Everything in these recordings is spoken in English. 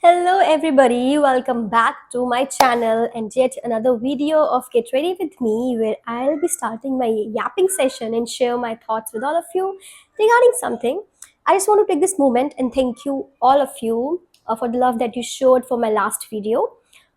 Hello everybody, welcome back to my channel and yet another video of Get Ready With Me where I'll be starting my yapping session and share my thoughts with all of you regarding something. I just want to take this moment and thank you all of you for the love that you showed for my last video.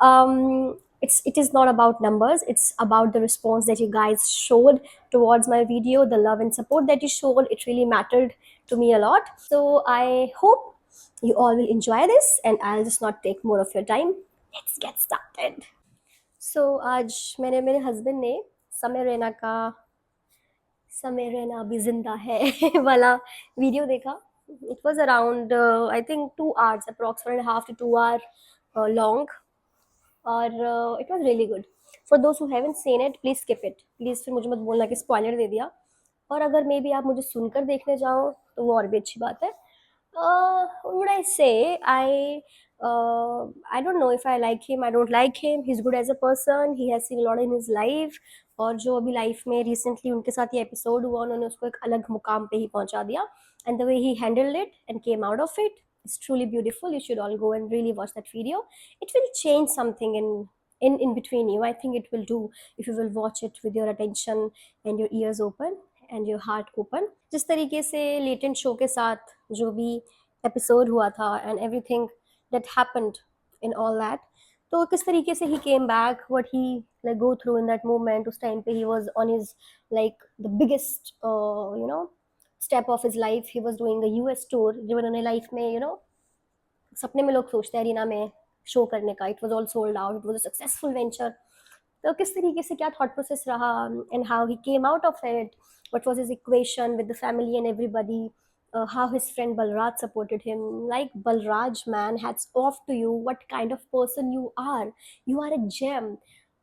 It is not about numbers, it's about the response that you guys showed towards my video, the love and support that you showed. It really mattered to me a lot. So I hope you all will enjoy this and I'll just not take more of your time. Let's get started. So आज मैंने मेरे husband ने समय रैना का समय रैना अभी जिंदा है वाला वीडियो देखा. It was around I think 2 hours, approx 1.5 to 2 hour long, और it was really good. For those who haven't seen it, please skip it. Please फिर मुझे मत बोलना कि स्पॉइलर दे दिया. और अगर मे बी आप मुझे सुनकर देखने जाओ तो वो और भी अच्छी बात है. What would I say? I don't know if I like him. I don't like him. He's good as a person. He has seen a lot in his life. और जो अभी लाइफ में रिसेंटली उनके साथ ये एपिसोड हुआ, उन्होंने उसको एक अलग मुकाम पे ही पहुंचा दिया. And the way he handled it and came out of it is truly beautiful. You should all go and really watch that video. It will change something in between you. I think it will do if you will watch it with your attention and your ears open and your heart open. जिस तरीके से latent show के साथ जो भी episode हुआ था and everything that happened in all that, तो किस तरीके से he came back, what he like go through in that moment. उस टाइम पे he was on his like the biggest step of his life. He was doing a US tour जो उन्होंने life में सपने में लोग सोचते हैं अरीना में शो करने का. It was all sold out. It was a successful venture. तो किस तरीके से क्या थॉट प्रोसेस रहा and how he came out of it, what was his equation with the family and everybody, how his friend Balraj supported him. Like, Balraj, man, hats off to you. What kind of person you are. You are a gem.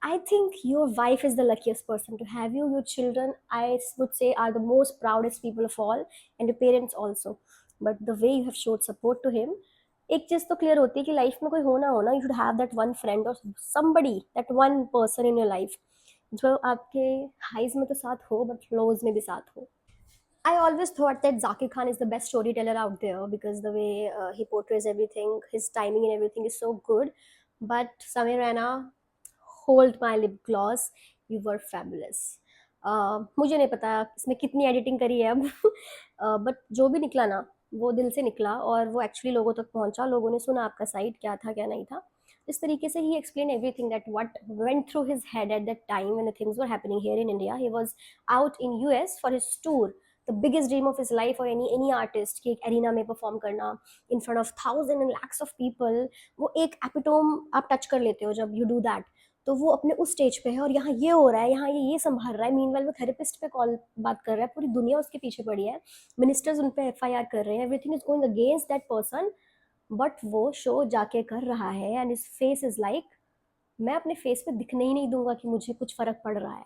I think your wife is the luckiest person to have you. Your children, I would say, are the most proudest people of all, and your parents also. But the way you have showed support to him, एक चीज तो clear होती है कि life में कोई होना you should have that one friend और somebody, that one person in your life जो आपके हाइज में तो साथ हो बट लोज में भी साथ हो. I always thought that Zakir Khan is the best storyteller out there because the way he portrays everything, his timing and everything is so good. But Samir Raina, hold my lip gloss, you were fabulous. मुझे नहीं पता इसमें कितनी editing करी है अब but जो भी निकला ना वो दिल से निकला और वो एक्चुअली लोगों तक पहुंचा. लोगों ने सुना आपका साइड क्या था क्या नहीं था. इस तरीके से he explain everything that what went through his head at that time when the things were happening here in India. He was out in US for his tour. The biggest dream of his life, और any artist कि एक arena में perform करना in front of thousand and lakhs of people, वो एक epitome आप touch कर लेते हो जब यू डू दैट. तो वो अपने उस स्टेज पे है और यहाँ ये हो रहा है, यहाँ ये संभाल रहा है. मीनवाइल वो थेरेपिस्ट पे कॉल बात कर रहा है, पूरी दुनिया उसके पीछे पड़ी है, मिनिस्टर्स उन पे एफआईआर कर रहे हैं, everything is going against that person. But वो शो जाके कर रहा है and is face is like, मैं अपने फेस पे दिखने ही नहीं दूंगा कि मुझे कुछ फर्क पड़ रहा है.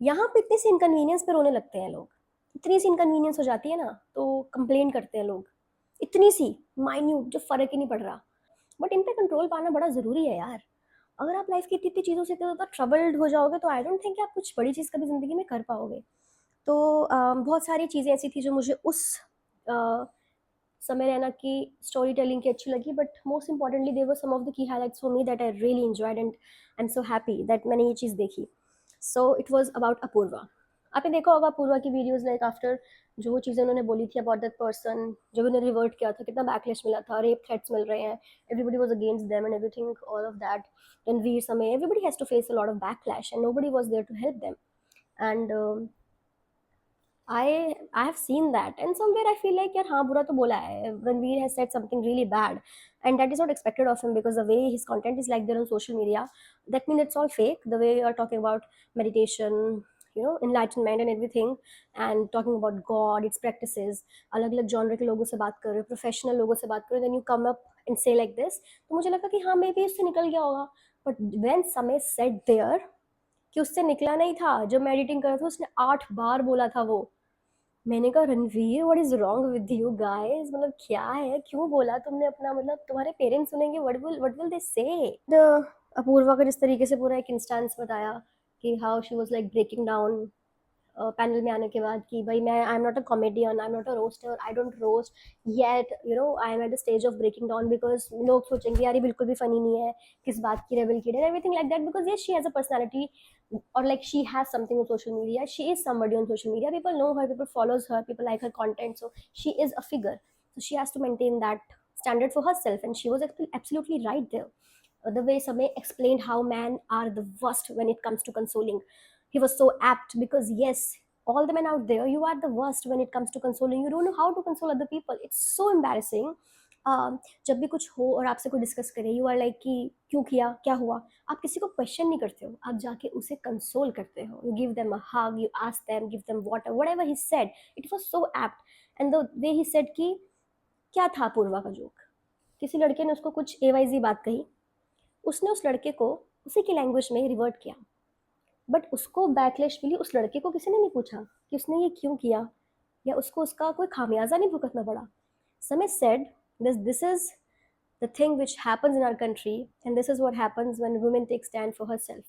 यहाँ पे इतनी सी इनकन्वीनियंस पे रोने लगते हैं लोग. इतनी सी इनकन्वीनियंस हो जाती है ना तो कंप्लेन करते हैं लोग. इतनी सी माइन्यूट जो फर्क ही नहीं पड़ रहा. बट इन पे कंट्रोल पाना बड़ा ज़रूरी है यार. अगर आप लाइफ की इतनी इतनी चीज़ों से इतना ज़्यादा ट्रबल्ड हो जाओगे तो आई डोंट थिंक आप कुछ बड़ी चीज़ कभी ज़िंदगी में कर पाओगे. तो बहुत सारी चीज़ें ऐसी थी जो मुझे उस समय रैना की स्टोरी टेलिंग की अच्छी लगी. But most importantly there were some of the key highlights for me that I really enjoyed and I am so happy that मैंने ये चीज़ देखी. So it was about Apoorva. आपने देखा होगा अपूर्वा की वीडियोज़ लाइक आफ्टर जो चीज़ें उन्होंने बोली थी अबाउट दैट पर्सन, जब उन्हें रिवर्ट किया था कितना बैकलेश मिला था, रेप थ्रेट्स मिल रहे हैं, everybody was against them and everything all of that. Ranveer Samay, everybody has to face a lot of backlash and nobody was there to help them. And I have seen that and somewhere I feel like यार हाँ बुरा तो बोला है. Ranveer has said something really bad and that is not expected of him because the way his content is like there on social media, that means it's all fake. The way you are talking about meditation, enlightenment and everything, and talking about God, its practices, अलग अलग genre के लोगों से बात कर रहे हो, professional लोगों से बात कर रहे हो, then you come up and say like this. तो मुझे लगा कि हाँ मे भी उससे निकल गया होगा. But when Samay said there कि उससे निकला नहीं था, जब मैं एडिटिंग कर रहा था उसने 8 बार बोला था वो. मैंने कहा Ranveer what is wrong with you guys, मतलब क्या है, क्यों बोला तुमने अपना, मतलब तुम्हारे पेरेंट्स सुनेंगे, व्हाट विल दे से. द अपूर्वा का जिस तरीके से पूरा एक इंस्टेंस बताया कि how she was like breaking down panel में आने के बाद कि भाई मैं I am not a comedian, I am not a roaster, I don't roast yet, you know I am at the stage of breaking down, because लोग सोचेंगे यार ये बिल्कुल भी फनी नहीं है, किस बात की रेबल की, everything like that, because yes she has a personality or like she has something on social media, she is somebody on social media, people know her, people follows her, people like her content, so she is a figure, so she has to maintain that standard for herself, and she was absolutely right there. The way Samay explained how men are the worst when it comes to consoling, he was so apt, because yes, all the men out there, you are the worst when it comes to consoling. You don't know how to console other people. It's so embarrassing. जब भी कुछ हो और आपसे कोई discuss करे, you are like कि क्यों किया, क्या हुआ, आप किसी को क्वेश्चन नहीं करते हो, आप जाके उसे कंसोल करते हो, you give them a hug, you ask them, give them water, whatever he said, it was so apt, and the way he said कि क्या था पूर्वा का जोक, किसी लड़के ने उसको कुछ एवाईजी बात कही, उसने उस लड़के को उसी की लैंग्वेज में रिवर्ट किया, बट उसको बैकलैश मिली, उस लड़के को किसी ने नहीं पूछा कि उसने ये क्यों किया, या उसको उसका कोई खामियाजा नहीं भुगतना पड़ा. Samay said this is the thing which happens in our country, and this is what happens when women take stand for herself.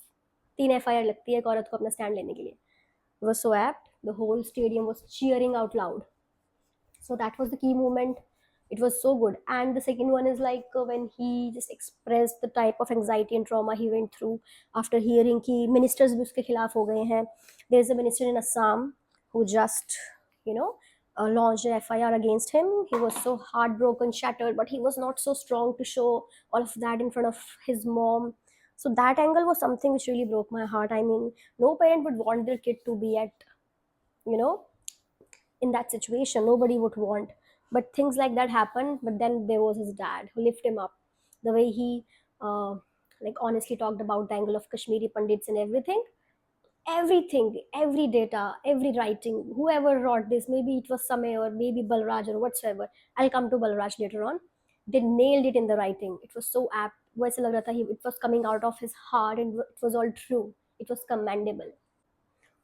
3 FIR लगती है एक औरत को अपना स्टैंड लेने के लिए. It was so apt. The whole stadium was cheering out loud. So that was the key moment. It was so good. And the second one is like when he just expressed the type of anxiety and trauma he went through after hearing कि ministers भी उसके खिलाफ हो गए हैं. There is a minister in Assam who just, you know, launched an FIR against him. He was so heartbroken, shattered, but he was not so strong to show all of that in front of his mom. So that angle was something which really broke my heart. I mean, no parent would want their kid to be at, you know, in that situation, nobody would want, but things like that happened. But then there was his dad who lifted him up, the way he uh, like honestly talked about the angle of Kashmiri Pandits and everything, every data, every writing, whoever wrote this, maybe it was Samay or maybe Balraj or whatsoever, I'll come to Balraj later on, they nailed it in the writing. It was so apt. वैसे लग रहा था it was coming out of his heart and it was all true. It was commendable.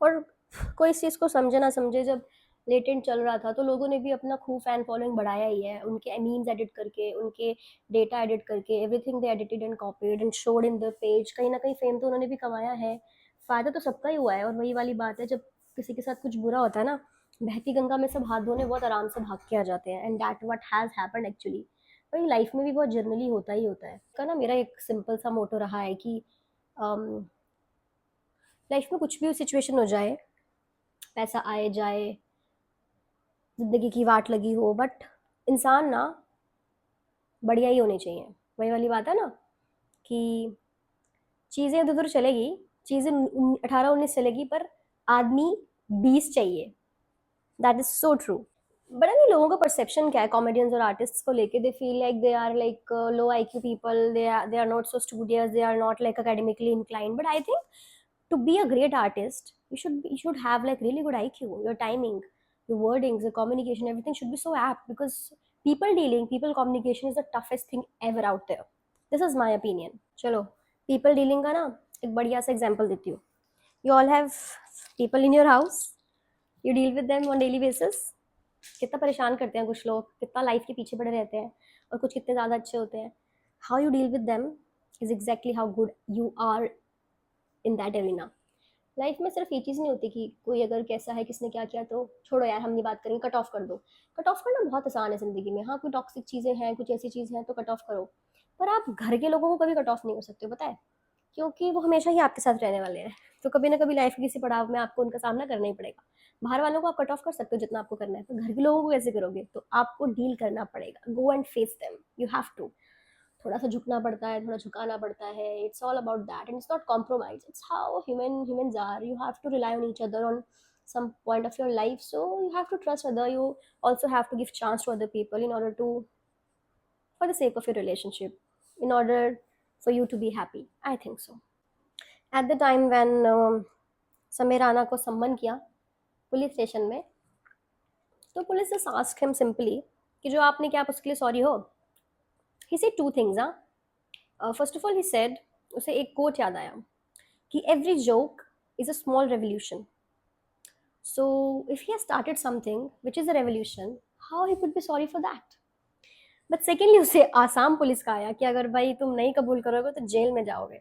और कोई इस चीज़ को समझे ना समझे, जब लेटेंट चल रहा था तो लोगों ने भी अपना खूब फैन फॉलोइंग बढ़ाया ही है, उनके मीम्स एडिट करके, उनके डेटा एडिट करके, everything they edited and copied and showed in the page. कहीं ना कहीं फेम तो उन्होंने भी कमाया है, फ़ायदा तो सबका ही हुआ है. और वही वाली बात है, जब किसी के साथ कुछ बुरा होता है ना, बहती गंगा में सब हाथ धोने बहुत आराम से भाग के आ जाते हैं, and that what has happened actually. वही लाइफ में भी बहुत जनरली होता ही होता है का ना. मेरा एक सिंपल सा मोटो रहा है कि लाइफ में कुछ भी सिचुएशन हो जाए, पैसा आए जाए, ज़िंदगी की वाट लगी हो, बट इंसान ना बढ़िया ही होने चाहिए. वही वाली बात है ना कि चीज़ें इधर उधर चलेगी, चीज़ें 18-19 चलेगी, पर आदमी 20 चाहिए. That is so true. But नहीं, लोगों का परसेप्शन क्या है कॉमेडियंस और आर्टिस्ट्स को लेके, they feel like they are like low IQ people, they are not so studious, they are not like academically inclined. But I think to be a great artist, you should have like really good IQ. Your timing, your wordings, your communication, everything should be so apt, because people communication is the toughest thing ever out there. This is my opinion. चलो people dealing का ना एक बढ़िया सा example देती हूँ. You all have people in your house, you deal with them on daily basis. कितना परेशान करते हैं कुछ लोग, कितना लाइफ के पीछे पड़े रहते हैं, और कुछ कितने ज़्यादा अच्छे होते हैं. How you deal with them is exactly how good you are in that arena. Life में सिर्फ ये चीज़ नहीं होती कि कोई अगर कैसा है, किसने क्या किया तो छोड़ो यार हम नहीं बात करेंगे, कट ऑफ कर दो. कट ऑफ करना बहुत आसान है ज़िंदगी में. हाँ, कोई टॉक्सिक चीज़ें हैं, कुछ ऐसी चीज़ हैं तो कट ऑफ करो, पर आप घर के लोगों को कभी कट ऑफ नहीं हो सकते, पता है, क्योंकि वो हमेशा ही आपके साथ रहने वाले हैं. तो कभी ना कभी लाइफ के किसी पड़ाव में आपको उनका सामना करना ही पड़ेगा. बाहर वालों को आप कट ऑफ कर सकते हो जितना आपको करना है, पर घर के लोगों को कैसे करोगे, तो आपको डील करना पड़ेगा. Go and face them, you have to. थोड़ा सा झुकना पड़ता है, थोड़ा झुकाना पड़ता है. It's all about that and it's not compromise. It's how humans are. You have to rely on each other on some point of your life, so you have to trust other. You also have to give chance to other people in order to, for the sake of your relationship, in order for you to be happy. I think so. At the time when समय राणा को सम्मन किया police station में, तो police ने asked him simply कि जो आपने किया आप उसके लिए सॉरी हो. He said two things. First of all, he said, उसे एक कोट याद आया कि every joke is a small revolution. So if he has started something which is a revolution, how he could be sorry for that? But secondly, उसे Assam police का आया कि अगर भाई तुम नहीं कबूल करोगे तो जेल में जाओगे.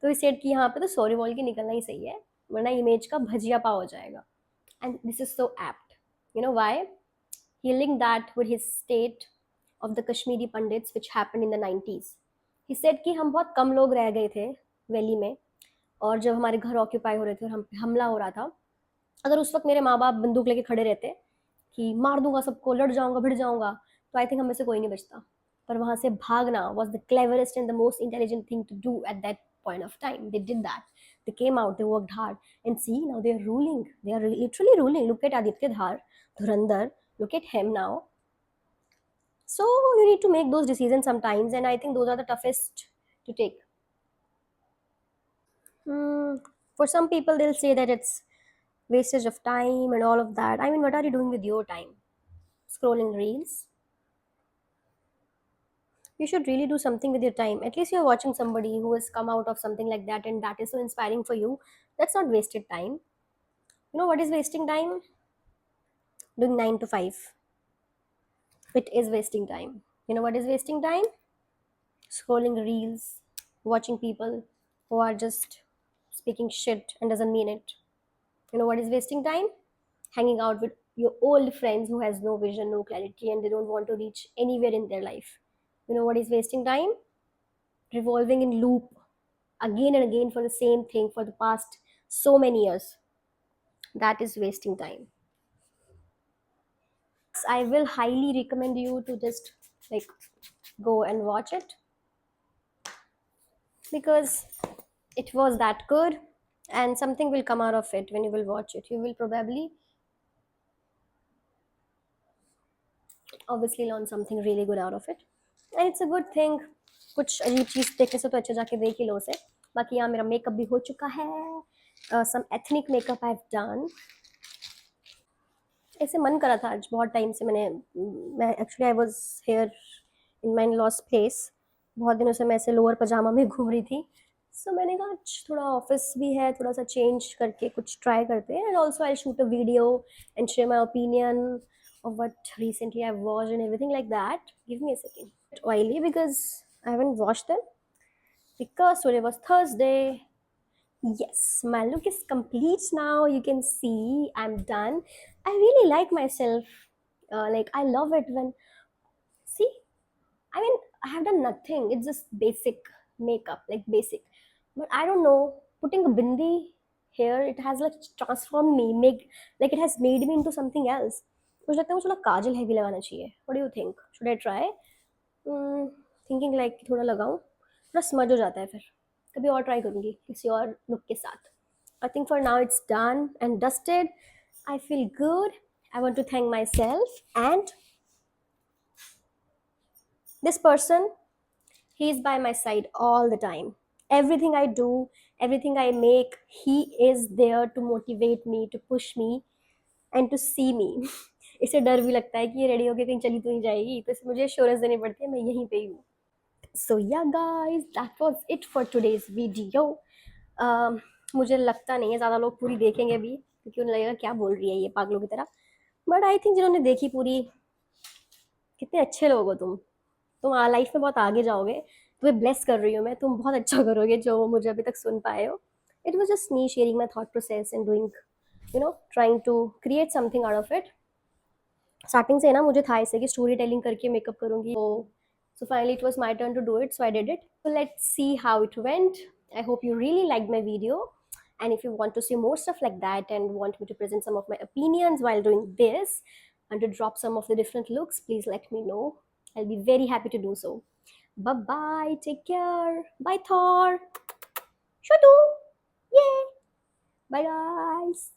तो he said कि यहाँ पे तो सॉरी बोल के निकलना ही सही है, वरना इमेज का भजिया पाव हो जाएगा. And this is so apt. You know why? He linked that with his state of the Kashmiri Pandits which happened in the 90s. He said कि हम बहुत कम लोग रह गए थे वैली में, और जब हमारे घर ऑक्यूपाई हो रहे थे और हम हमला हो रहा था, अगर उस वक्त मेरे माँ बाप बंदूक लेके खड़े रहते कि मार दूंगा सबको, लड़ जाऊंगा, भिड़ जाऊंगा, तो आई थिंक हम में से कोई नहीं बचता. पर वहां से भागना was the cleverest and the most intelligent thing to do at that point of time. They did that. They came out, they worked hard, and see, now they are ruling. They are literally ruling. Look at Aditya Dhar, Dhurandhar. Look at him now. So you need to make those decisions sometimes, and I think those are the toughest to take. For some people, they'll say that it's wastage of time and all of that. I mean, what are you doing with your time? Scrolling reels? You should really do something with your time. At least you're watching somebody who has come out of something like that, and that is so inspiring for you. That's not wasted time. You know what is wasting time? Doing 9 to 5. It is wasting time. You know what is wasting time? Scrolling reels, watching people who are just speaking shit and doesn't mean it. You know what is wasting time? Hanging out with your old friends who has no vision, no clarity, and they don't want to reach anywhere in their life. You know what is wasting time? Revolving in loop again and again for the same thing for the past so many years. That is wasting time. I will highly recommend you to just like go and watch it because it was that good, and something will come out of it when you will watch it. You will probably obviously learn something really good out of it, and it's a good thing. कुछ अजीब चीज़ देखने से तो अच्छा जाके देख ही लो उसे. बाकी यहाँ मेरा मेकअप भी हो चुका है. Some ethnic makeup I've done. ऐसे मन करा था आज बहुत टाइम से. मैं actually I was here in my loss place. बहुत दिनों से मैं ऐसे लोअर पजामा में घूम रही थी. सो मैंने कहा आज थोड़ा ऑफिस भी है, थोड़ा सा चेंज करके कुछ ट्राई करते हैं. And also I shoot a video and share my opinion of what recently I've watched and everything like that. Give me a second. Oily because I haven't washed them because today was Thursday. Yes, my look is complete now. You can see I'm done. I really like myself. Like I love it when see. I mean, I have done nothing. It's just basic makeup, like basic. But I don't know. Putting a bindi here, it has like transformed me. Make like it has made me into something else. मुझे लगता है मुझे थोड़ा काजल heavy लगाना चाहिए. What do you think? Should I try? Thinking like थोड़ा लगाऊं. थोड़ा smudge हो जाता है फिर. कभी और ट्राई करूंगी किसी और लुक के साथ. I think for now it's done and dusted. I feel good. I want to thank myself and this person. He is by my side all the time. Everything I do, everything I make, he is there to motivate me, to push me, and to see me. इससे डर भी लगता है कि ये ready होके कहीं चली तो नहीं जाएगी, तो इससे मुझे एश्योरेंस देनी पड़ती है मैं यहीं पे ही हूँ. So yeah guys, that was it for today's video. मुझे लगता नहीं है ज़्यादा लोग पूरी देखेंगे भी, क्योंकि उन्हें लगेगा क्या बोल रही है ये पागलों की तरह. बट आई थिंक जिन्होंने देखी पूरी, कितने अच्छे लोग हो तुम लाइफ में बहुत आगे जाओगे. तुम्हें ब्लेस कर रही हूँ मैं, तुम बहुत अच्छा करोगे जो मुझे अभी तक सुन पाए हो. It was just me sharing my thought process and doing trying to create something out of it. Starting से ना मुझे था ऐसे कि स्टोरी टेलिंग करके मेकअप करूँगी. So finally it was my turn to do it, so I did it. So let's see how it went. I hope you really liked my video, and if you want to see more stuff like that and want me to present some of my opinions while doing this and to drop some of the different looks, please let me know. I'll be very happy to do so. Bye bye, take care. Bye Thor. Shoo. Yay. Bye guys.